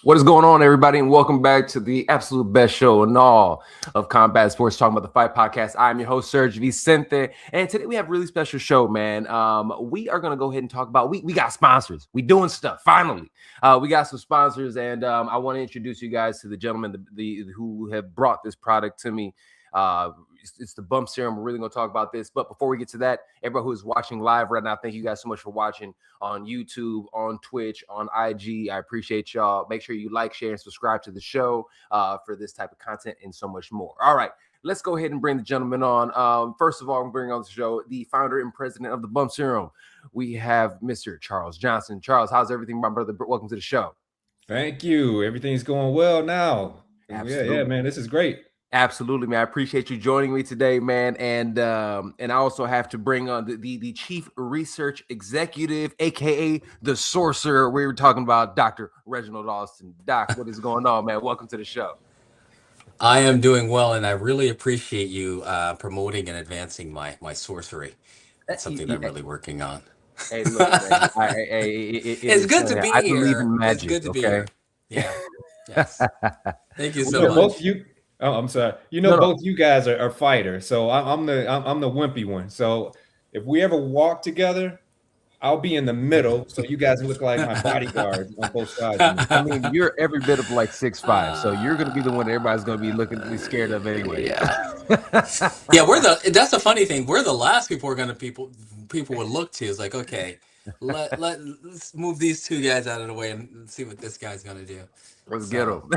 What is going on, everybody, and welcome back to the absolute best show in all of combat sports, talking about the fight podcast. I'm your host, SERG VICENTE, and today we have a really special show, man. We are going to go ahead and talk about, we got sponsors. We doing stuff, finally. We got some sponsors, and I want to introduce you guys to the gentlemen who have brought this product to me. It's the Bump Serum. We're really going to talk about this. But before we get to that, everybody who is watching live right now, thank you guys so much for watching on YouTube, on Twitch, on IG. I appreciate y'all. Make sure you like, share, and subscribe to the show for this type of content and so much more. All right, let's go ahead and bring the gentleman on. First of all, I'm bringing on the show the founder and president of the Bump Serum. We have Mr. Charles Johnson. Charles, how's everything, my brother? Welcome to the show. Thank you. Everything's going well now. Absolutely. Yeah, man, this is great. Absolutely, man. I appreciate you joining me today, man. And I also have to bring on the chief research executive, aka the sorcerer. We were talking about Dr. Reginald Austin. Doc, what is going on, man? Welcome to the show. I am doing well, and I really appreciate you promoting and advancing my sorcery. That's something that I'm really working on. Hey, look, man, it's good to be here. I believe in magic. It's good to be here. Yeah. Yes. Thank you so much. Both you. Oh, I'm sorry. Both you guys are fighters, so I'm the wimpy one. So if we ever walk together, I'll be in the middle, so you guys look like my bodyguards on both sides. I mean, you're every bit of like 6'5", so you're gonna be the one everybody's gonna be scared of anyway. Yeah. Yeah, that's the funny thing. We're the last people people would look to. Is like, okay, let's move these two guys out of the way and see what this guy's gonna do. Let's get them.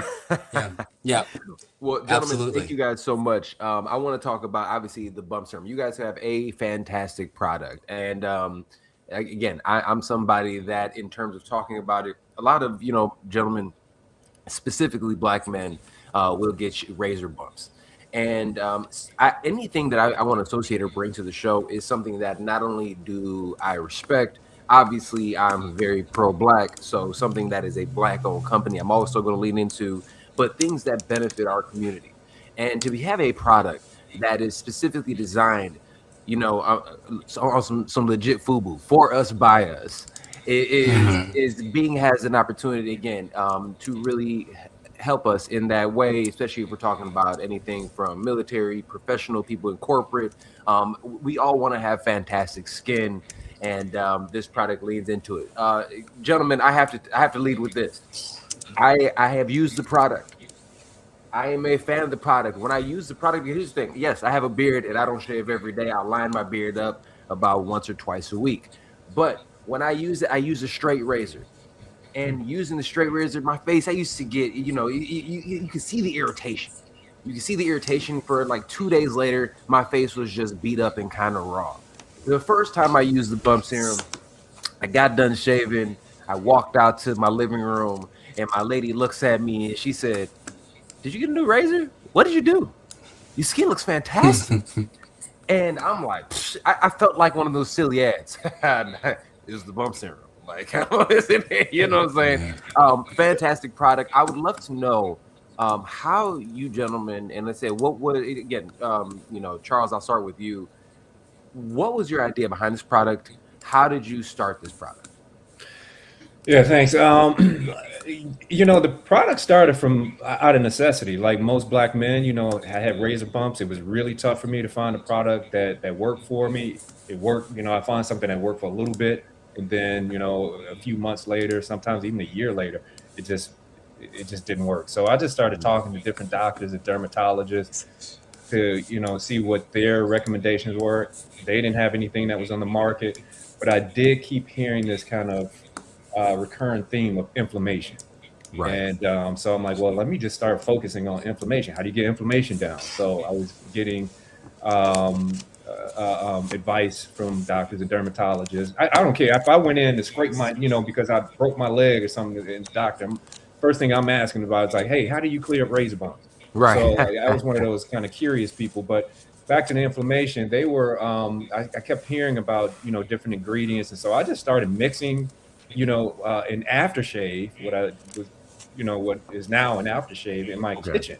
Yeah. Well, gentlemen, absolutely. Thank you guys so much. I want to talk about, obviously, the Bump Serum. You guys have a fantastic product. And again, I'm somebody that, in terms of talking about it, a lot of, gentlemen, specifically black men, will get razor bumps. And anything that I want to associate or bring to the show is something that not only do I respect. Obviously, I'm very pro-black, so something that is a black-owned company, I'm also going to lean into, but things that benefit our community. And to have a product that is specifically designed, on some legit FUBU for us, by us, has an opportunity again to really help us in that way, especially if we're talking about anything from military, professional people in corporate. We all want to have fantastic skin. And this product leads into it. Gentlemen, I have to lead with this. I have used the product. I am a fan of the product. When I use the product, here's the thing. Yes, I have a beard and I don't shave every day. I line my beard up about once or twice a week. But when I use it, I use a straight razor. And using the straight razor, my face, I used to get, you can see the irritation. You can see the irritation for like 2 days later. My face was just beat up and kind of raw. The first time I used the Bump Serum, I got done shaving. I walked out to my living room, and my lady looks at me, and she said, "Did you get a new razor? What did you do? Your skin looks fantastic." And I'm like, I felt like one of those silly ads. It was the Bump Serum. Like, you know what I'm saying? Fantastic product. I would love to know how you gentlemen, and let's say, Charles, I'll start with you. What was your idea behind this product? How did you start this product? Yeah, thanks. The product started from out of necessity. Like most black men, I had razor bumps. It was really tough for me to find a product that worked for me. It worked, I found something that worked for a little bit. And then, a few months later, sometimes even a year later, it just didn't work. So I just started talking to different doctors and dermatologists to, see what their recommendations were. They didn't have anything that was on the market, but I did keep hearing this kind of recurrent theme of inflammation. Right. And so I'm like, well, let me just start focusing on inflammation. How do you get inflammation down? So I was getting advice from doctors and dermatologists. I don't care if I went in to scrape my, because I broke my leg or something, and doctor, first thing I'm asking about is like, hey, how do you clear up razor bumps? Right. So I was one of those kind of curious people. But back to the inflammation, they were, I kept hearing about, different ingredients. And so I just started mixing, an aftershave, what is now an aftershave in my kitchen.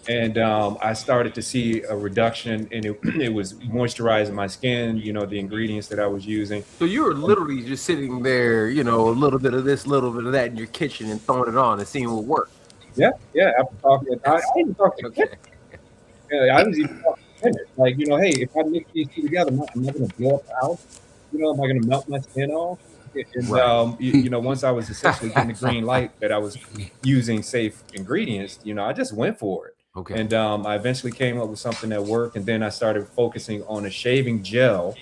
And I started to see a reduction, and it was moisturizing my skin. You know, the ingredients that I was using. So you were literally just sitting there, you know, a little bit of this, a little bit of that in your kitchen and throwing it on and seeing what worked. Yeah, yeah. After talking, I even talked to Ken. Okay. Yeah, I was even talking to Ken. Like, you know, hey, if I mix these two together, am I going to blow up the house? You know, am I going to melt my skin off? And Right. you know, once I was essentially getting the green light that I was using safe ingredients, you know, I just went for it. Okay. And I eventually came up with something that worked, and then I started focusing on a shaving gel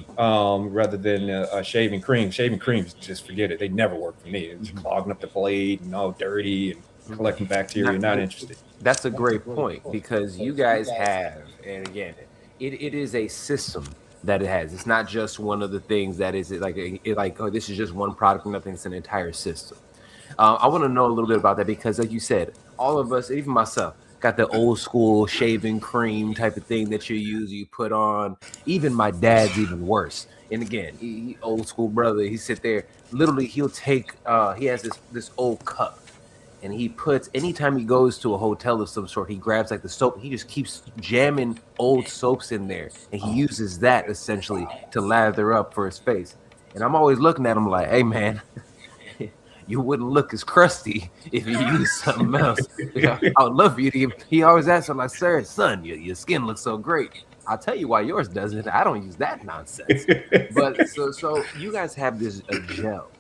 rather than a shaving cream. Shaving creams, just forget it; they never work for me. It's clogging up the blade and all dirty and collecting bacteria. Not interested. That's a great point, because you guys have, and again, it is a system that it has. It's not just one of the things that is like oh, this is just one product or nothing. It's an entire system. I want to know a little bit about that, because like you said, all of us, even myself, got the old school shaving cream type of thing that you use, you put on. Even my dad's even worse. And again, he old school brother, he sit there, literally he'll take he has this old cup, and he puts, anytime he goes to a hotel of some sort, he grabs like the soap, he just keeps jamming old soaps in there, and he uses that essentially to lather up for his face. And I'm always looking at him like, hey man, you wouldn't look as crusty if you used something else. I would love for you to give. He always asks, I'm like, sir, son, your skin looks so great. I'll tell you why yours doesn't. I don't use that nonsense. But so you guys have this a gel.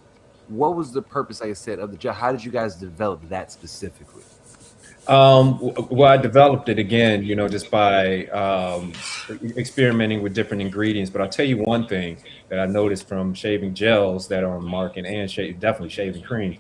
What was the purpose, like I said, of the gel? How did you guys develop that specifically? Well, I developed it again, you know, just by experimenting with different ingredients. But I'll tell you one thing that I noticed from shaving gels that are on the market, and definitely shaving creams.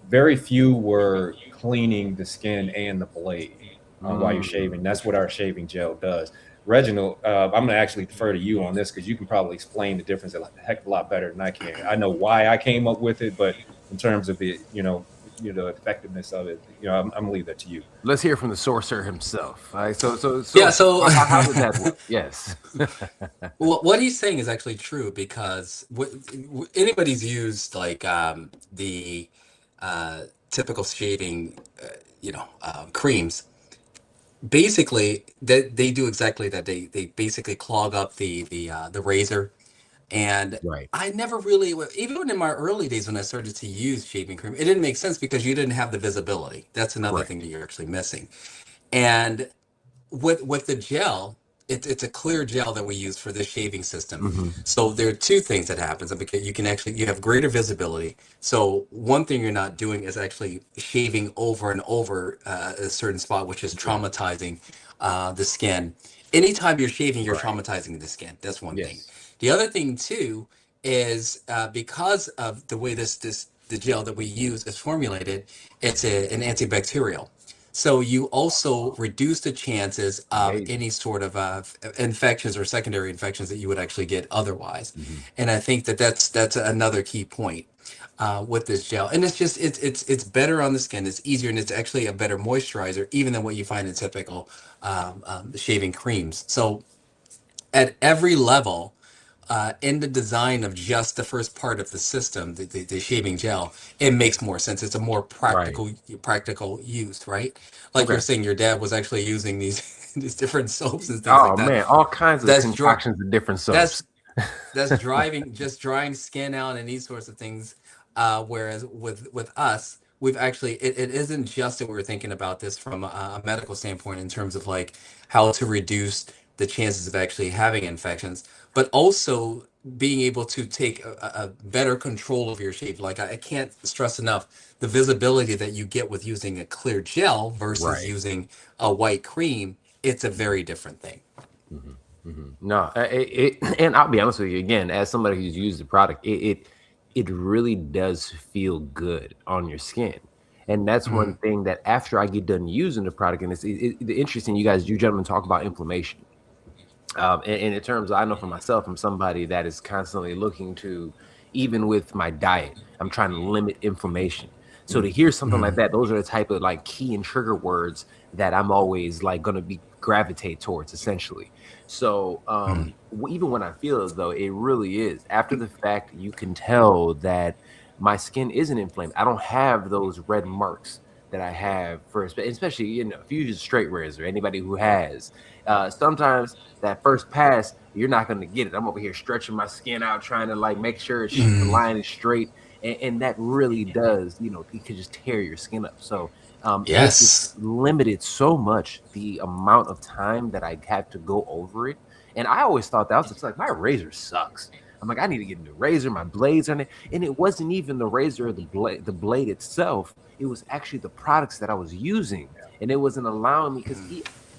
Very few were cleaning the skin and the blade while you're shaving. That's what our shaving gel does. Reginald, I'm going to actually defer to you on this, because you can probably explain the difference a heck of a lot better than I can. I know why I came up with it, but in terms of the, the effectiveness of it, I'm gonna leave that to you. Let's hear from the sorcerer himself. All right, so Yeah, so how does that work? Yes. what he's saying is actually true, because anybody's used like the typical shaving, creams. Basically, they do exactly that. They basically clog up the razor. And Right. I never really, even in my early days when I started to use shaving cream, it didn't make sense because you didn't have the visibility. That's another Correct. thing that you're actually missing. And with the gel, it's a clear gel that we use for this shaving system. So there are two things that happens, because you have greater visibility. So one thing you're not doing is actually shaving over and over a certain spot, which is traumatizing the skin. Anytime you're shaving, you're traumatizing the skin. That's one thing. The other thing too is because of the way the gel that we use is formulated, it's an antibacterial. So you also reduce the chances of any sort of infections or secondary infections that you would actually get otherwise. And I think that's another key point with this gel. And it's better on the skin. It's easier, and it's actually a better moisturizer even than what you find in typical shaving creams. So at every level, in the design of just the first part of the system, the shaving gel, it makes more sense. It's a more practical use, right? Like you're saying, your dad was actually using these these different soaps and things like that. Oh man, all kinds of That's concoctions of different soaps. That's just drying skin out and these sorts of things. Whereas with us, we've actually it isn't just that we're thinking about this from a medical standpoint in terms of like how to reduce the chances of actually having infections, but also being able to take a better control of your shave. Like I can't stress enough the visibility that you get with using a clear gel versus using a white cream. It's a very different thing. No, and I'll be honest with you again, as somebody who's used the product, it really does feel good on your skin. And that's one thing that after I get done using the product, and the interesting, you gentlemen talk about inflammation. And in terms, I know for myself, I'm somebody that is constantly looking to, even with my diet, I'm trying to limit inflammation. So to hear something like that, those are the type of like key and trigger words that I'm always like going to be gravitate towards essentially. So even when I feel as though it really is, after the fact, you can tell that my skin isn't inflamed. I don't have those red marks that I have for, especially, you know, if you use a straight razor, anybody who has, sometimes that first pass, you're not going to get it. I'm over here stretching my skin out, trying to like make sure the line is straight. And that really does, you know, it could just tear your skin up. So this is Yes. limited so much the amount of time that I have to go over it. And I always thought that, I was just like, my razor sucks. I'm like, I need to get a new razor. My blades on it, and it wasn't even the razor or the blade itself. It was actually the products that I was using, and it wasn't allowing me. Because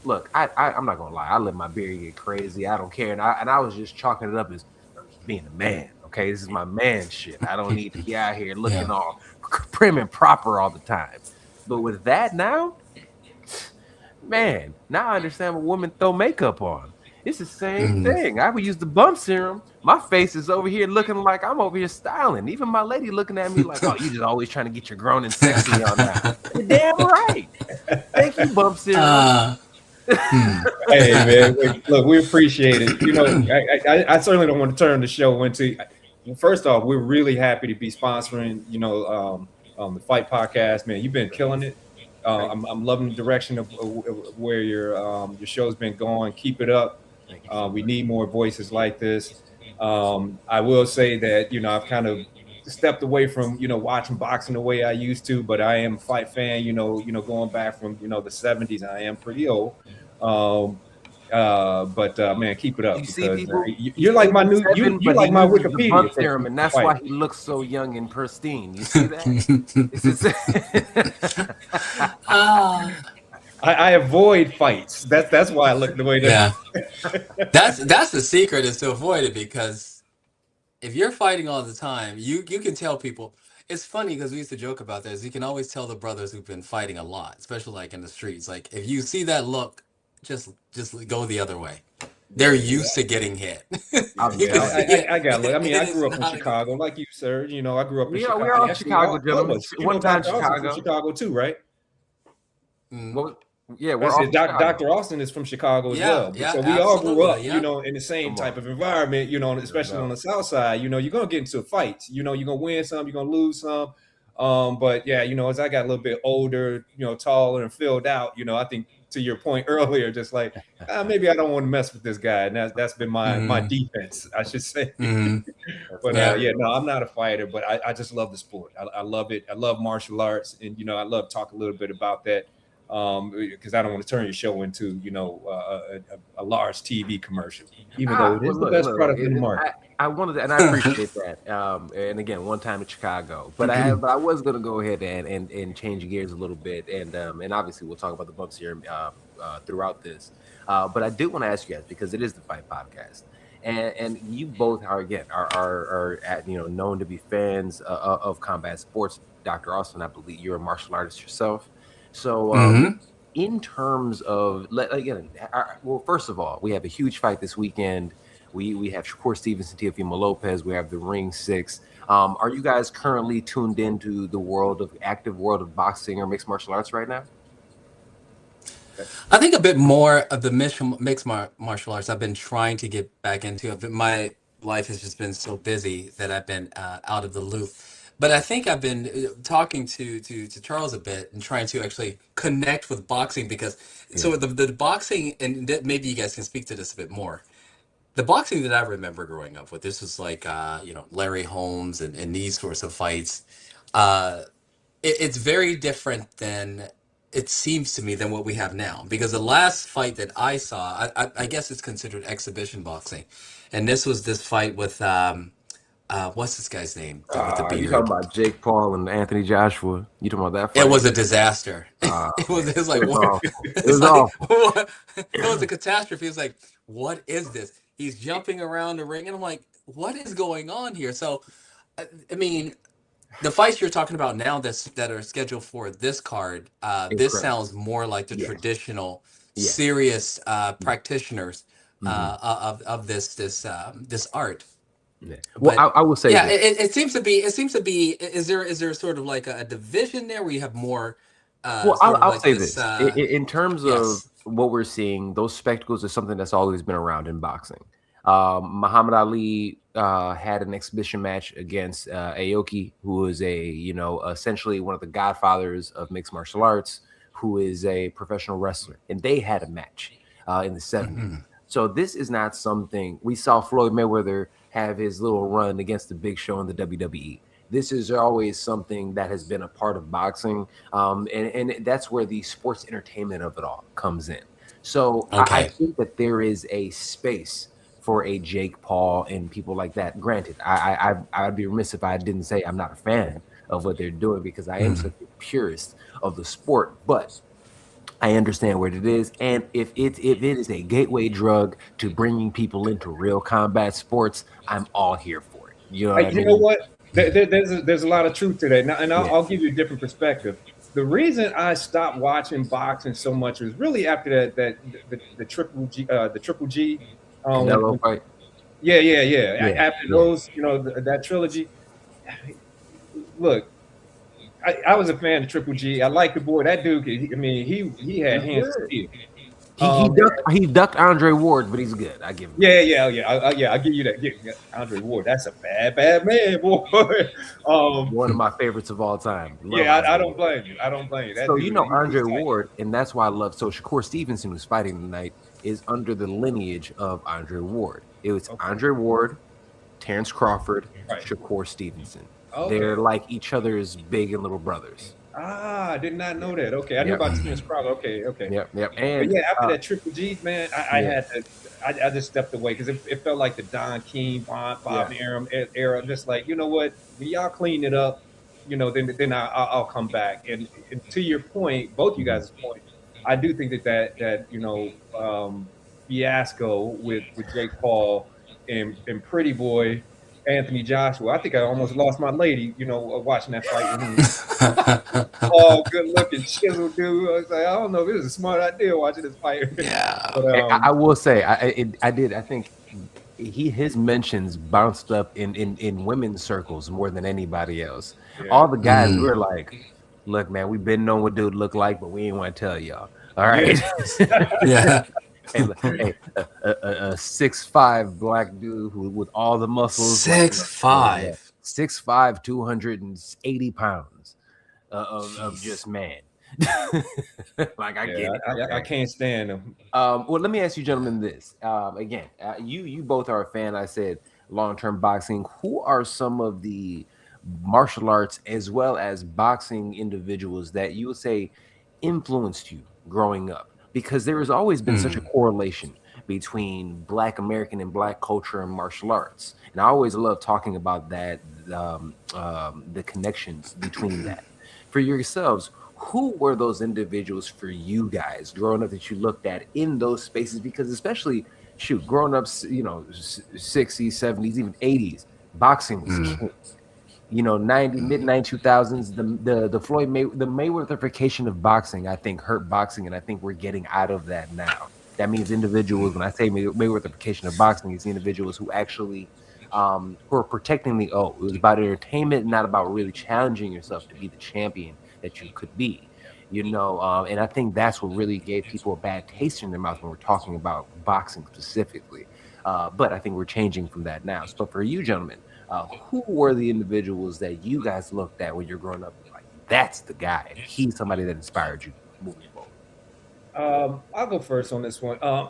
look, I'm not gonna lie, I let my beard get crazy. I don't care, and I was just chalking it up as being a man. Okay, this is my man shit. I don't need to be out here looking all prim and proper all the time. But with that now, man, now I understand what women throw makeup on. It's the same thing. I would use the bump serum. My face is over here looking like I'm over here styling. Even my lady looking at me like, oh, you just always trying to get your grown and sexy on now. You're damn right. Thank you, bump serum. Hey man, look, we appreciate it. You know, I certainly don't want to turn the show into. First off, we're really happy to be sponsoring, you know, the Fight Podcast. Man, you've been killing it. I'm loving the direction of where your show's been going. Keep it up. We need more voices like this. I will say that, you know, I've kind of stepped away from, you know, watching boxing the way I used to, but I am a fight fan, you know, going back from, you know, the 70s. I am pretty old. But man, keep it up. You see, people, you're like my new, you're like my Wikipedia serum, and that's why he looks so young and pristine. You see that? I avoid fights. That's why I look the way that. Yeah, that's the secret, is to avoid it, because if you're fighting all the time, you can tell people. It's funny because we used to joke about this. You can always tell the brothers who've been fighting a lot, especially like in the streets. Like if you see that look, just go the other way. They're used to getting hit. I got look. I mean, I grew up in Chicago, like you, sir. You know, I grew up in Chicago. We're all Chicago gentlemen. One time Chicago. Chicago too, right? Well, yeah, we're all Dr. Austin is from Chicago as well. Yeah, so we all grew up, you know, in the same type of environment, you know, especially on the South Side. You know, you're gonna get into fights. You know, you're gonna win some, you're gonna lose some. But yeah, you know, as I got a little bit older, you know, taller and filled out, you know, I think to your point earlier, just like maybe I don't want to mess with this guy, and that's been my defense, I should say. But yeah, no, I'm not a fighter, but I just love the sport. I love it. I love martial arts, and you know, I love talking a little bit about that. Because I don't want to turn your show into, you know, a large TV commercial, even though it is the best product in the market. I wanted to, and I appreciate that. And again, one time in Chicago, but I was going to go ahead and change gears a little bit, and obviously we'll talk about the bumps here throughout this. But I did want to ask you guys, because it is the Fight Podcast, and you both are at, you know, known to be fans of combat sports. Dr. Austin, I believe you're a martial artist yourself. So in terms of, again, well, first of all, we have a huge fight this weekend. We have Shakur Stevenson, Teofimo Lopez. We have the Ring 6. Are you guys currently tuned into the active world of boxing or mixed martial arts right now? I think a bit more of the mixed martial arts I've been trying to get back into. But my life has just been so busy that I've been out of the loop. But I think I've been talking to Charles a bit and trying to actually connect with boxing, because so the boxing, and maybe you guys can speak to this a bit more. The boxing that I remember growing up with, this was like you know, Larry Holmes and these sorts of fights. It's very different than, it seems to me, than what we have now. Because the last fight that I saw, I guess it's considered exhibition boxing, and this was this fight with what's this guy's name? With the beard. You talking about Jake Paul and Anthony Joshua? You talking about that fight? It was a disaster. It was like it was awful. It was a catastrophe. It was like, what is this? He's jumping around the ring, and I'm like, what is going on here? So, I mean, the fights you're talking about now that are scheduled for this card, this sounds more like the traditional, serious practitioners of this art. Yeah. Well, I will say, it seems to be. Is there sort of like a division there where you have more? Well, I'll say this in terms of what we're seeing. Those spectacles are something that's always been around in boxing. Muhammad Ali had an exhibition match against Aoki, who is essentially one of the godfathers of mixed martial arts, who is a professional wrestler, and they had a match in the 70s. So this is not something we saw Floyd Mayweather have his little run against the Big Show in the WWE. This is always something that has been a part of boxing, and that's where the sports entertainment of it all comes in. So I think that there is a space for a Jake Paul and people like that. Granted, I'd be remiss if I didn't say I'm not a fan of what they're doing, because I am such a purist of the sport, but I understand what it is, and if it is a gateway drug to bringing people into real combat sports, I'm all here for it. You know what I mean? You know what? There's a lot of truth to that. Now, and I'll give you a different perspective. The reason I stopped watching boxing so much was really after the triple G. Fight. Yeah. After those, that trilogy. Look, I was a fan of Triple G. I like the boy. That dude, he had hands to steel. He ducked Andre Ward, but he's good. I give him. Yeah. I'll give you that. Yeah, Andre Ward. That's a bad man, boy. One of my favorites of all time. I don't blame you. I don't blame you. So Andre Ward, and that's why I love. So Shakur Stevenson, who's fighting tonight, is under the lineage of Andre Ward. It was Andre Ward, Terrence Crawford, Shakur Stevenson. They're like each other's big and little brothers. I did not know that. Okay, I knew about Terrence Crawford. Okay. Yep. And after that Triple G, man, I just stepped away because it felt like the Don King, Bob era. Just like, you know what, when y'all clean it up, then I'll come back. And to your point, both you guys' point, I do think that fiasco with Jake Paul and Pretty Boy Anthony Joshua. I think I almost lost my lady, watching that fight with him. Oh, good looking chiseled dude. I was like, I don't know if it was a smart idea watching this fight. Yeah. But, I will say, I think his mentions bounced up in women's circles more than anybody else. Yeah. All the guys were like, look, man, we've been knowing what dude look like, but we ain't want to tell y'all. All right. Yeah. Hey, a 6'5" black dude with all the muscles. 6'5", 6'5", 280 pounds of just man. Like I get it. I can't stand him. Well, let me ask you, gentlemen, this again. You both are a fan. I said long-term boxing. Who are some of the martial arts as well as boxing individuals that you would say influenced you growing up? Because there has always been such a correlation between Black American and Black culture and martial arts. And I always love talking about that, the connections between that. For yourselves, who were those individuals for you guys growing up that you looked at in those spaces? Because especially, growing up, 60s, 70s, even 80s, boxing was king. Mid-90s, 2000s, the Mayweatherification of boxing, I think, hurt boxing, and I think we're getting out of that now. That means individuals, when I say Mayweatherification of boxing, it's individuals who actually who are protecting the O. It was about entertainment, not about really challenging yourself to be the champion that you could be. And I think that's what really gave people a bad taste in their mouth when we're talking about boxing specifically. But I think we're changing from that now. So for you, gentlemen, who were the individuals that you guys looked at when you're growing up? Like, that's the guy. He's somebody that inspired you moving forward. I'll go first on this one. Well,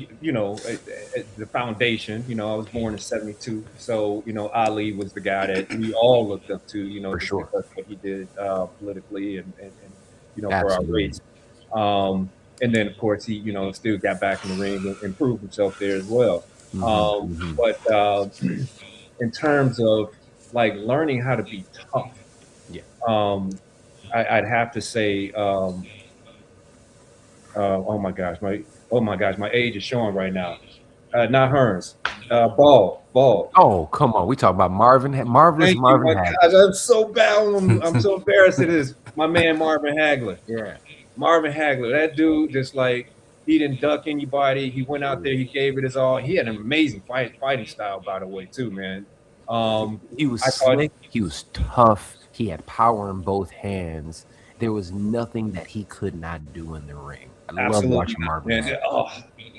the foundation. I was born in '72, so Ali was the guy that we all looked up to. For sure, because what he did politically and for our race. And then of course he still got back in the ring and proved himself there as well. But in terms of like learning how to be tough, I'd have to say, oh my gosh, my age is showing right now. Not Hearns, Ball. Oh, come on, we talk about Marvin Hagler. I'm so bad. I'm so embarrassed. It is my man Marvin Hagler. Yeah, Marvin Hagler. That dude just like. He didn't duck anybody. He went out there. He gave it his all. He had an amazing fighting style, by the way, too, man. He was slick. He was tough. He had power in both hands. there was nothing that he could not do in the ring. I love Absolutely watching not, Marvin. man. Oh,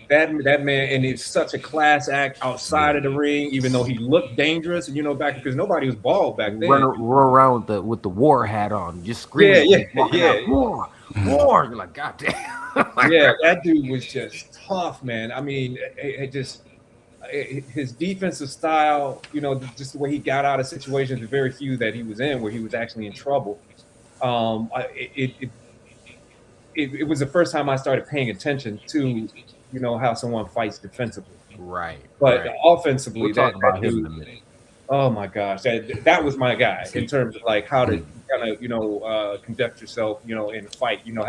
that man, and it's such a class act outside of the ring, even though he looked dangerous. You know, back because nobody was bald back then. Run around with the war hat on, just Yeah, screaming, yeah, when he's walking yeah, out, war, war. You're like, God damn. yeah. That dude was just tough, man. I mean, his defensive style, you know, just the way he got out of situations, the very few that he was in where he was actually in trouble. It was the first time I started paying attention to, you know, how someone fights defensively. Right, But right. We'll offensively, talk that about him in dude, a minute. oh my gosh, that was my guy in See, terms of like how to Mm. kind of, you know, conduct yourself, you know, in a fight, you know,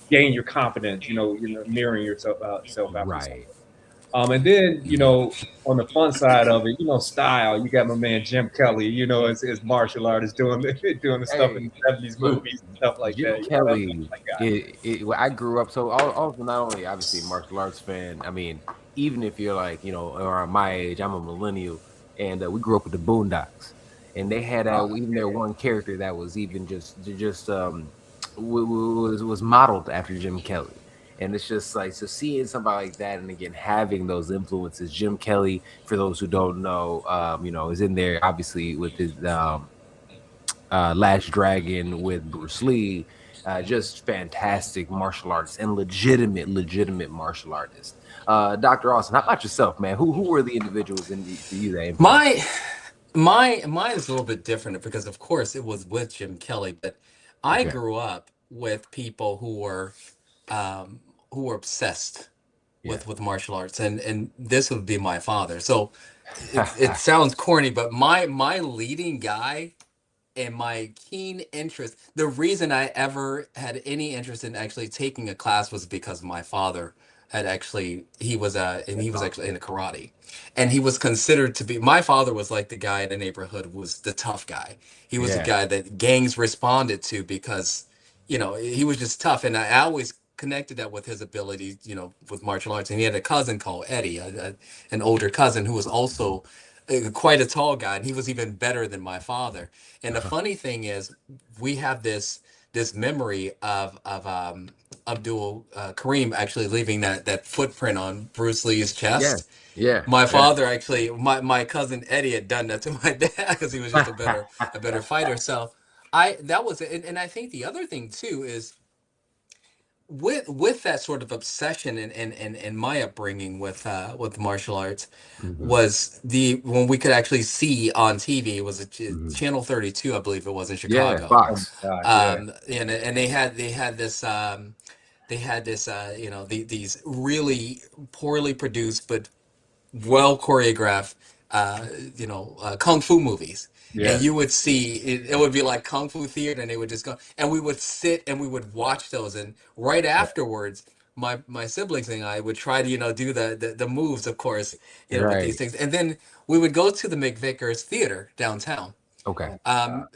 gain your confidence, you know, mirroring yourself self after something. Right. And then, you know, on the fun side of it, you know, style, you got my man Jim Kelly, you know, as martial artist doing doing the stuff in Hey, the 70s look, movies and stuff like Jim that. You know, that's Kelly. my guy. Well, I grew up so also not only obviously a martial arts fan. I mean, even if you're like around my age, I'm a millennial, and we grew up with the Boondocks, and they had Oh, even their one character that was even just was modeled after Jim Kelly. And it's just like, so seeing somebody like that, and again having those influences. Jim Kelly, for those who don't know, is in there obviously with his Last Dragon with Bruce Lee. Just fantastic martial artists and legitimate martial artists. Dr. Austin, how about yourself, man? Who were the individuals for you that influenced? my mine is a little bit different because of course it was with Jim Kelly, but I Okay. grew up with people who were obsessed Yeah. with martial arts, and this would be my father. So it sounds corny, but my leading guy and my keen interest, the reason I ever had any interest in actually taking a class was because my father had actually he was actually into karate, and he was considered to be, my father was like the guy in the neighborhood who was the tough guy. He was the Yeah. guy that gangs responded to because he was just tough, and I always connected that with his ability, with martial arts. And he had a cousin called Eddie, an older cousin who was also quite a tall guy, and he was even better than my father. And the funny thing is, we have this memory of Abdul Kareem actually leaving that footprint on Bruce Lee's Yeah. chest. Yeah. My Yeah. father actually, my cousin Eddie had done that to my dad because he was just a better fighter. So that was it. And I think the other thing too is with that sort of obsession and my upbringing with martial arts Mhm. was the when we could actually see on TV, it was Mhm. channel 32, I believe it was, in Yeah. Chicago. oh my Fox. gosh, yeah. And they had this these really poorly produced but well choreographed kung fu movies, and Yes. you would see it would be like kung fu theater, and they would just go, and we would sit and we would watch those, and right Yeah. afterwards my siblings and I would try to do the moves, of course, with these Right. things, and then we would go to the McVickers Theater downtown. Okay. Oh my God. um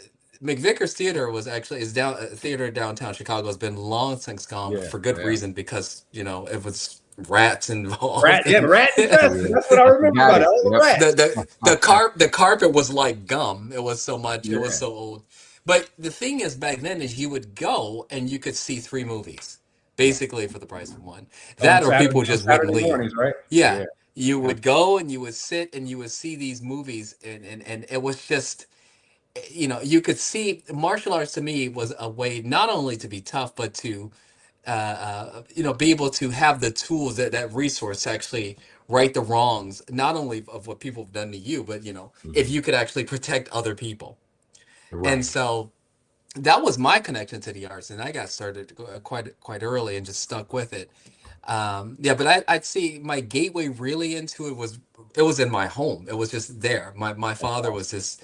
McVickers Theater is down theater downtown Chicago, has been long since gone, Yeah. for good Yeah. reason, because it was rats involved, Rat, yeah, and rat infested. Yeah. That's what I You remember got about it. it. All the Yep. rats. the carpet was like gum. It was so much. It was Yeah. so old. But the thing is, back then, is you would go and you could see three movies Yeah. basically for the price of one. That, or people On just wouldn't Saturday leave. mornings, right? Yeah, Yeah. you would go and you would sit and you would see these movies, and it was just, you could see martial arts to me was a way not only to be tough, but to be able to have the tools, that resource to actually right the wrongs, not only of what people have done to you, but if Mhm. you could actually protect other people. And Right. so that was my connection to the arts, and I got started quite early and just stuck with it. Yeah, but I'd see my gateway really into it was in my home. It was just there. My That's father was awesome. just,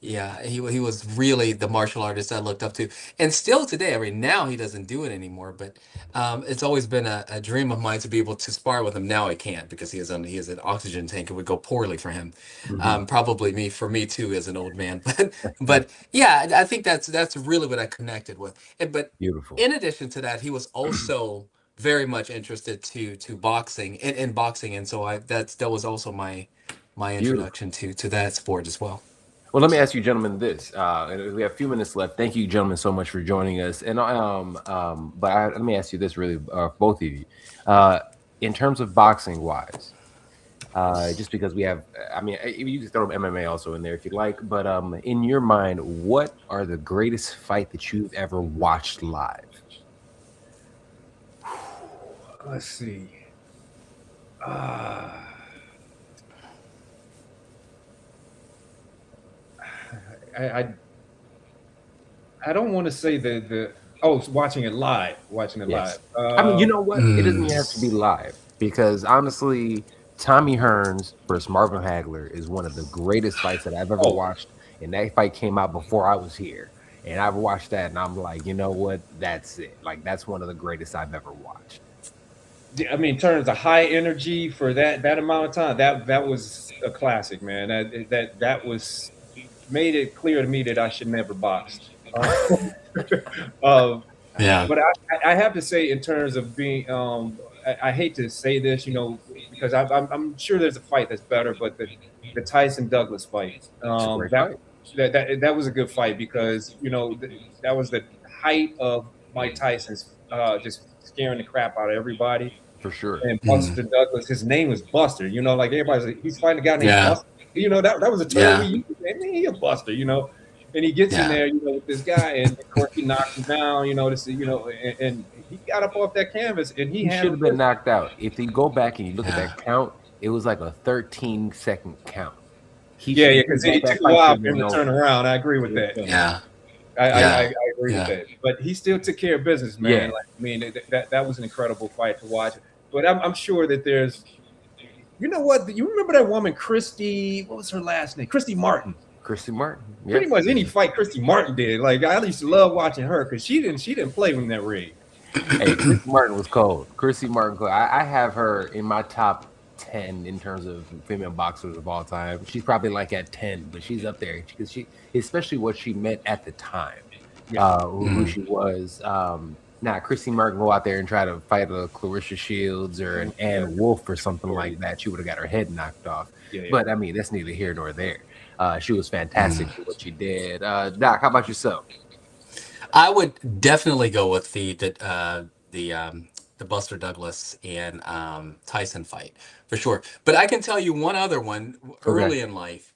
yeah, he was really the martial artist I looked up to, and still today. I mean, now he doesn't do it anymore, but it's always been a dream of mine to be able to spar with him. Now I can't because he has an oxygen tank. It would go poorly for him. Mhm. Probably for me too as an old man. But yeah, I think that's really what I connected with. But Beautiful. in addition to that, he was also very much interested to boxing, in boxing, and so that was also my Beautiful. introduction to that sport as well. Well, let me ask you, gentlemen, this. And we have a few minutes left. Thank you, gentlemen, so much for joining us. And let me ask you this, really, both of you, uh, in terms of boxing wise, just because we have, I mean, you can throw MMA also in there if you like. But in your mind, what are the greatest fight that you've ever watched live? Let's see. Uh, I I don't want to say it's watching it live. Watching it Yes. live. I mean, you know what? It doesn't even have to be Mm. live because honestly, Tommy Hearns versus Marvin Hagler is one of the greatest fights that I've ever Oh, watched. And that fight came out before I was here. And I've watched that and I'm like, you know what? That's it. Like, that's one of the greatest I've ever watched. I mean, in terms of high energy for that amount of time, that was a classic, man. That was made it clear to me that I should never box. Uh, Yeah. but I have to say, in terms of being, I hate to say this, because I'm sure there's a fight that's better, but the Tyson Douglas fight, It's a great fight. that was a good fight because that was the height of Mike Tyson's just scaring the crap out of everybody. For sure. And Mm. Buster Douglas, his name was Buster. Like everybody's like, he's fighting a guy named Yeah. Buster. That was a term we Yeah. used. Man, he a Buster. And he gets in Yeah. there, with this guy, and of course he knocks him down. And he got up off that canvas, and he He should have handled been it. knocked out. If you go back and you look at Yeah. that count, it was like a 13-second count. Yeah, because it took a while for him to turn around. I agree with that. Yeah. I Yeah. agree with Yeah. that. But he still took care of business, man. Yeah. Like, I mean, that was an incredible fight to watch. But I'm sure that there's, you know what? You remember that woman, Christy? What was her last name? Christy Martin. Christy Martin. Yeah. Pretty much any fight Christy Martin did. Like, I used to love watching her because she didn't play in that ring. Hey, Christy Martin was cold. Christy Martin cold. I have her in my top 10 in terms of female boxers of all time. She's probably like at 10, but she's up there because especially what she meant at the time, who she was. Now, Christy Martin go out there and try to fight a Clarissa Shields or an Ann Wolfe or something like that. She would have got her head knocked off. Yeah. But I mean, that's neither here nor there. She was fantastic for what she did. Doc, how about yourself? I would definitely go with the Buster Douglas and Tyson fight for sure. But I can tell you one other one early in life,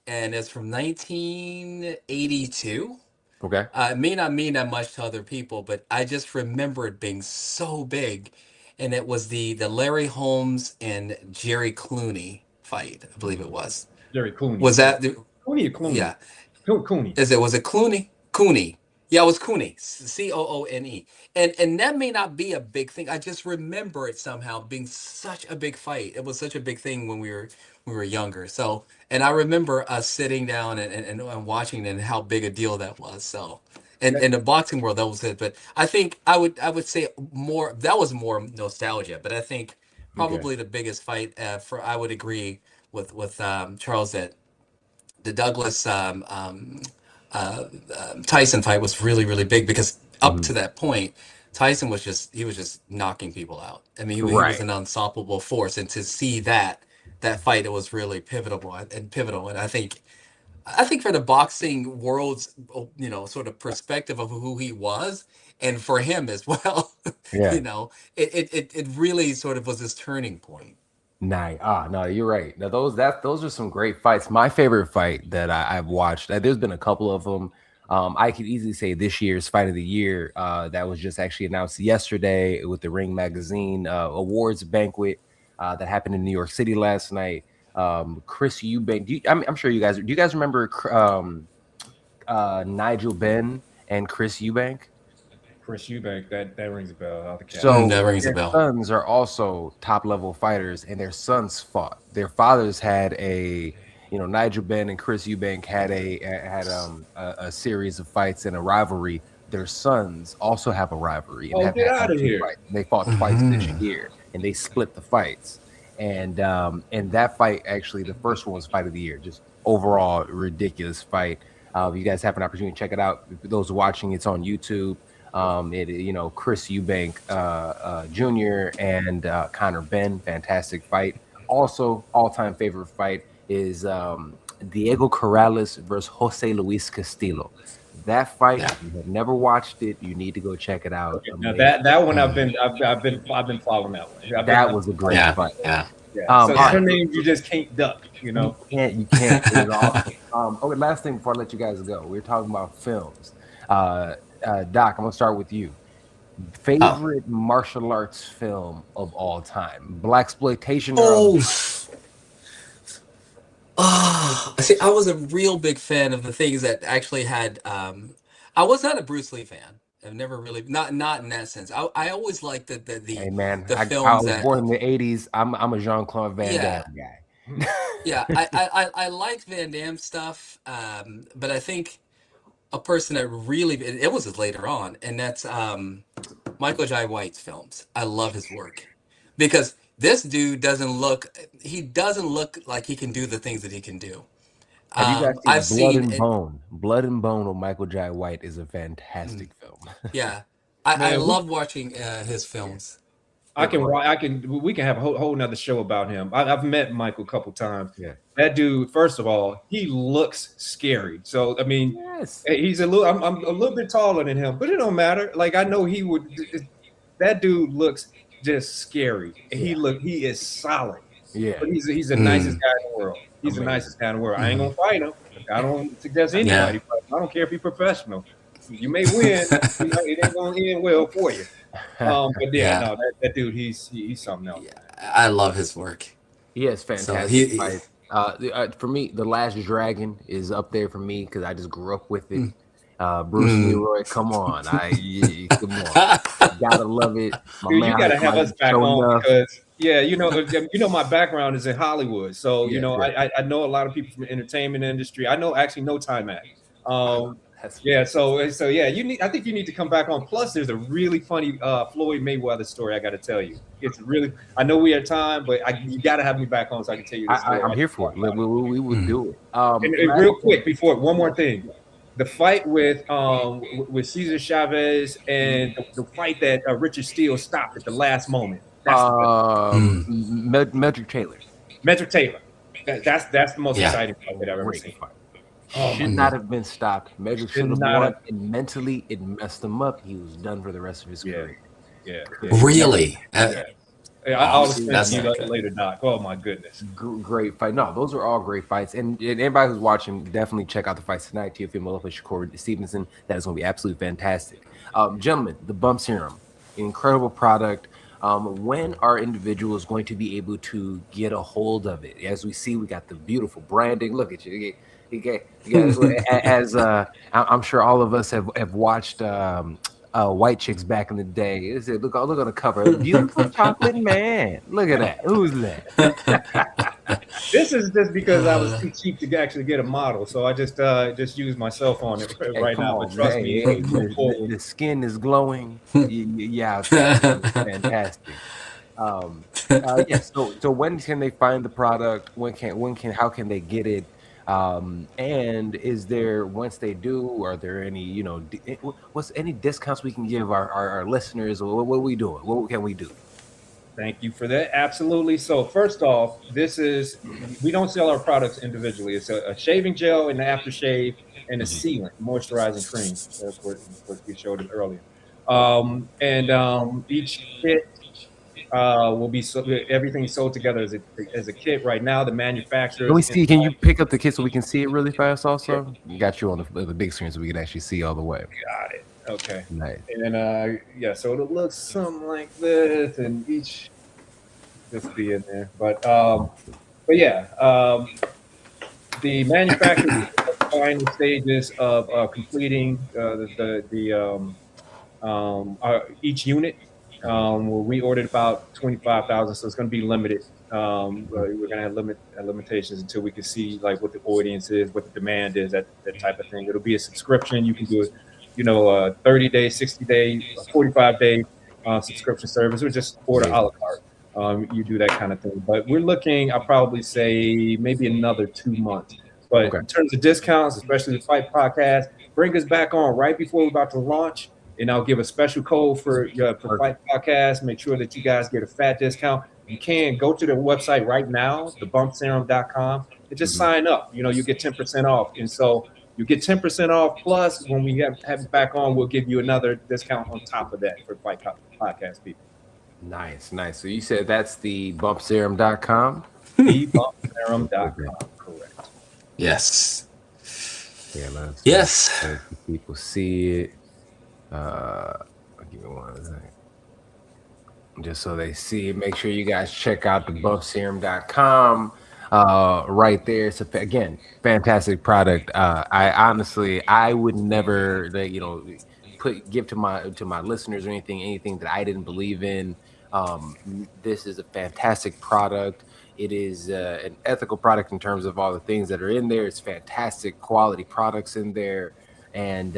and it's from 1982. Okay. It may not mean that much to other people, but I just remember it being so big, and it was the Larry Holmes and Jerry Clooney fight. I believe it was. Jerry Clooney. Was that the? Clooney or Clooney? Yeah. Clooney. Was it Clooney? Cooney. Yeah, it was Cooney. Coone. And that may not be a big thing. I just remember it somehow being such a big fight. It was such a big thing when we were younger. So, and I remember us sitting down and watching and how big a deal that was. So, and in the boxing world, that was it. But I think I would say more, that was more nostalgia. But I think probably the biggest fight I would agree with Charles, that the Douglas Tyson fight was really, really big because up to that point, Tyson was just knocking people out. I mean, he was an unstoppable force, and to see that fight, it was really pivotal. And I think for the boxing world's sort of perspective of who he was, and for him as well, Yeah. it really sort of was this turning point. No, you're right. Now those are some great fights. My favorite fight that I've watched, there's been a couple of them. I could easily say this year's fight of the year that was just actually announced yesterday with the Ring Magazine awards banquet that happened in New York City last night. Chris Eubank. I'm sure you guys. Do you guys remember Nigel Benn and Chris Eubank? Chris Eubank, that rings a bell. So that rings a their bell. sons are also top level fighters, and their sons fought. Their fathers had Nigel Benn and Chris Eubank had a series of fights and a rivalry. Their sons also have a rivalry. And get out of here! They fought twice this year, and they split the fights. And that fight, actually, the first one was fight of the year. Just overall ridiculous fight. If you guys have an opportunity to check it out, those watching, it's on YouTube. Chris Eubank Jr. and Conor Benn, fantastic fight. Also, all-time favorite fight is Diego Corrales versus Jose Luis Castillo. That fight, Yeah. if you have never watched it, you need to go check it out. Okay, now that one I've been following that one. That was a great Yeah, fight. yeah. Yeah. So All right. some names you just can't duck, you know. You can't. It was awesome. Okay, last thing before I let you guys go, we were talking about films. Doc, I'm gonna start with you. Favorite martial arts film of all time? Blaxploitation or See, I was a real big fan of the things that actually had. I was not a Bruce Lee fan. I've never really not in that sense. I always liked Hey man, the I films was that. born in the '80s. I'm a Jean-Claude Van Yeah. Damme guy. Yeah, I liked Van Damme stuff, but I think a person that really it was later on, and that's Michael Jai White's films. I love his work because this dude doesn't look like he can do the things that he can do. Have you guys I've seen Blood seen and it. Bone? Blood and Bone with Michael Jai White is a fantastic film. Yeah, I Man, love watching his films. we can have a whole nother show about him. I've met Michael a couple times. Yeah. That dude, first of all, he looks scary. So I mean, Yes. he's a little. I'm a little bit taller than him, but it don't matter. Like I know he would. That dude looks just scary. Yeah. He is solid. Yeah. But he's the nicest guy in the world. He's the nicest guy in the world. I ain't gonna fight him. I don't suggest anybody, but I don't care if he's professional. You may win, it ain't gonna end well for you. But no, that dude, he's something else. Yeah, I love his work. He has fantastic fights. For me, The Last Dragon is up there for me because I just grew up with it. Bruce Leroy, come on, come on, gotta love it. Dude, you gotta have us back on because my background is in Hollywood, so I know a lot of people from the entertainment industry. I know Timac. I think you need to come back on. Plus, there's a really funny Floyd Mayweather story I got to tell you. It's really. I know we have time, but you got to have me back on so I can tell you this story. I'm here for it. We would do it. And real quick, before one more thing, the fight with Cesar Chavez and the fight that Richard Steele stopped at the last moment. Medrick Taylor. Medrick Taylor. That's the most exciting fight that I've ever seen. Should not have been stopped. Medrick should have won, and mentally it messed him up. He was done for the rest of his career. Yeah. Really? I'll explain to you later, Doc. Oh my goodness. Great fight. No, those are all great fights. And anybody who's watching, definitely check out the fights tonight. Teofimo Lopez, Shakur Stevenson. That is going to be absolutely fantastic. Gentlemen, the Bump Serum, incredible product. When are individuals going to be able to get a hold of it? As we see, we got the beautiful branding. Look at you. As I'm sure all of us have watched White Chicks back in the day. Look on the cover, beautiful chocolate man. Look at that. Who's that? This is just because I was too cheap to actually get a model, so I just use my cell phone right now. But trust me, the skin is glowing. Yeah, fantastic. So when can they find the product? How can they get it? And is there, once they do, are there any, what's any discounts we can give our listeners? What are we doing? What can we do? Thank you for that. Absolutely. So first off, we don't sell our products individually. It's a shaving gel and an aftershave and a sealant, moisturizing cream. That's what we showed it earlier. Each kit will be everything sold together as a kit. Right now, the manufacturer. Can we see? Can you pick up the kit so we can see it really fast? Also, got you on the big screen so we can actually see all the way. Got it. Okay. Nice. And then so it'll look something like this, and each just be in there. But the manufacturer is in the final stages of completing each unit. We ordered about 25,000, so it's going to be limited. We're going to have limitations until we can see like what the audience is, what the demand is, that type of thing. It'll be a subscription. You can do it, a 30-day, 60-day, 45-day subscription service, or just order a la carte. You do that kind of thing. But we're looking, I'll probably say maybe another 2 months. But in terms of discounts, especially the Fight Podcast, bring us back on right before we're about to launch. And I'll give a special code for Fight Podcast. Make sure that you guys get a fat discount. You can go to the website right now, thebumpserum.com. and just sign up. You know, you get 10% off. And so you get 10% off. Plus, when we have it back on, we'll give you another discount on top of that for Fight Podcast people. Nice. So you said that's the bumpserum.com? TheBumpSerum.com, correct. Yes. Yeah, yes. People see it. Give me 1 second. Just so they see it. Make sure you guys check out the bumpserum.com. Right there. It's again, fantastic product. I would never, give to my listeners or anything that I didn't believe in. This is a fantastic product. It is an ethical product in terms of all the things that are in there. It's fantastic quality products in there, and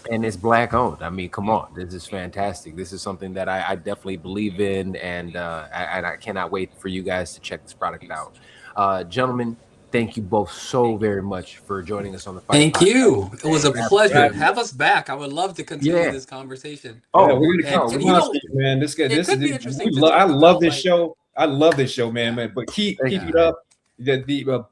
it's Black owned. I mean, come on, this is fantastic. This is something that I definitely believe in, and I cannot wait for you guys to check this product out. Gentlemen, thank you both so very much for joining us on the Fight Thank Podcast. you. It was a pleasure. Have us back. I would love to continue this conversation. Oh, we're gonna keep man. This be interesting. I love this show. I love this show, man. But keep it up. The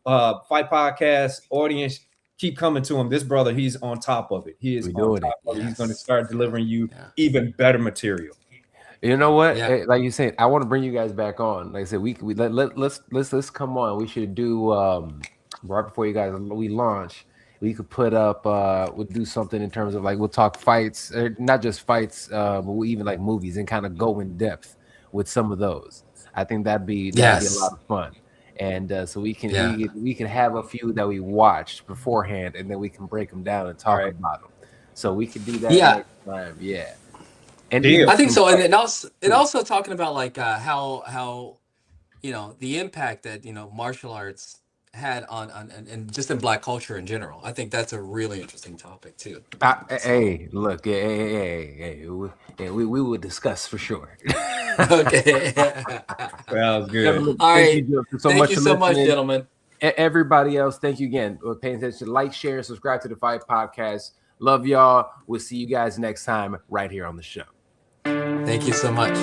Fight Podcast audience, keep coming to him. This brother, he's on top of it. He is on top of it. He's going to start delivering you even better material. You know what? Yeah. Like you said, I want to bring you guys back on. Like I said, let's come on. We should do right before we launch. We could put up. We'll do something in terms of like we'll talk fights, not just fights, but we even like movies and kind of go in depth with some of those. I think that'd be a lot of fun. And so we can have a few that we watched beforehand, and then we can break them down and talk about them. So we could do that next time. Yeah. And I think so. And also talking about like how the impact that martial arts had on and just in Black culture in general. I think that's a really interesting topic too. Hey, look, we will discuss for sure. Okay. Well, good. All right. Thank you so much, gentlemen. Everybody else, thank you again for paying attention. Like, share, and subscribe to the Fight Podcast. Love y'all. We'll see you guys next time right here on the show. Thank you so much.